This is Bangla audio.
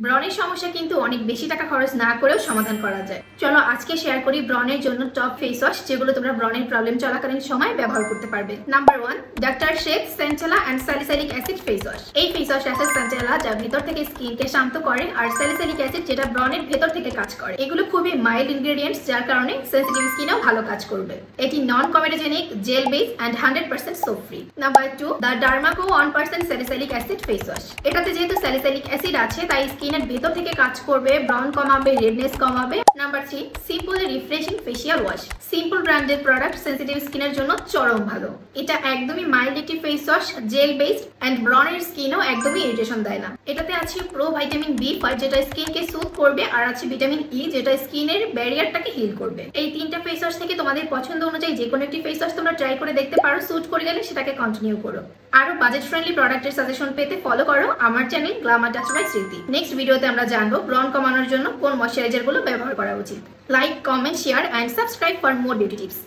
ব্রণের সমস্যা কিন্তু অনেক বেশি টাকা খরচ না করেও সমাধান করা যায়। চলো আজকে শেয়ার করি ব্রণের জন্য টপ ফেস ওয়াশ যেগুলো তোমরা ব্রণের প্রবলেম চলাকালীন সময় ব্যবহার করতে পারবে। Number 1, doctor Sheth centella and salicylic acid face wash. এই ফেস ওয়াশ আছে সেন্টেলা যা ভেতর থেকে স্কিনকে শান্ত করে, আর স্যালিসাইলিক অ্যাসিড যেটা ব্রণের ভেতর থেকে কাজ করে। এগুলো খুবই মাইল্ড ইনগ্রেডিয়েন্টস যার কারণে সেনসিটিভ স্কিনেও ভালো কাজ করবে। এটি non comedogenic, gel base and 100% soap free. Number 2, the Dermaco 1% salicylic acid face wash. এটাতে যেহেতু স্যালিসাইলিক অ্যাসিড আছে তাই স্কিনের ভেতর থেকে কাজ করবে, ব্রাউন কমাবে, রেডনেস কমাবে। Number 3, simple refreshing facial wash. Simple ব্র্যান্ডের প্রোডাক্ট সেনসিটিভ স্কিনের জন্য চরম ভালো। এটা একদমই মাইল্ড একটি face wash, gel based and ব্রণের স্কিনও একদমই ইরিটেশন দেয় না। এটাতে আছে প্রো ভিটামিন B5 যেটা স্কিনকে সুথ করবে, আর আছে ভিটামিন E যেটা স্কিনের ব্যারিয়ারটাকে হিল করবে। এই তিনটা ফেস ওয়াশ থেকে তোমাদের পছন্দ অনুযায়ী যে কোনো একটি ফেস ওয়াশ তোমরা ট্রাই করে দেখতে পারো। সুট করে গেলে সেটাকে কন্টিনিউ করো। আরো বাজেট ফ্রেন্ডলি প্রোডাক্টের সাজেশন পেতে ফলো করো আমার চ্যানেল গ্ল্যামার টাচ বাই স্মৃতি। নেক্সট ভিডিওতে আমরা জানবো ব্রণ কমানোর জন্য কোন ময়শ্চারাইজার গুলো ব্যবহার করা উচিত। Like, comment, share and subscribe for more beauty tips.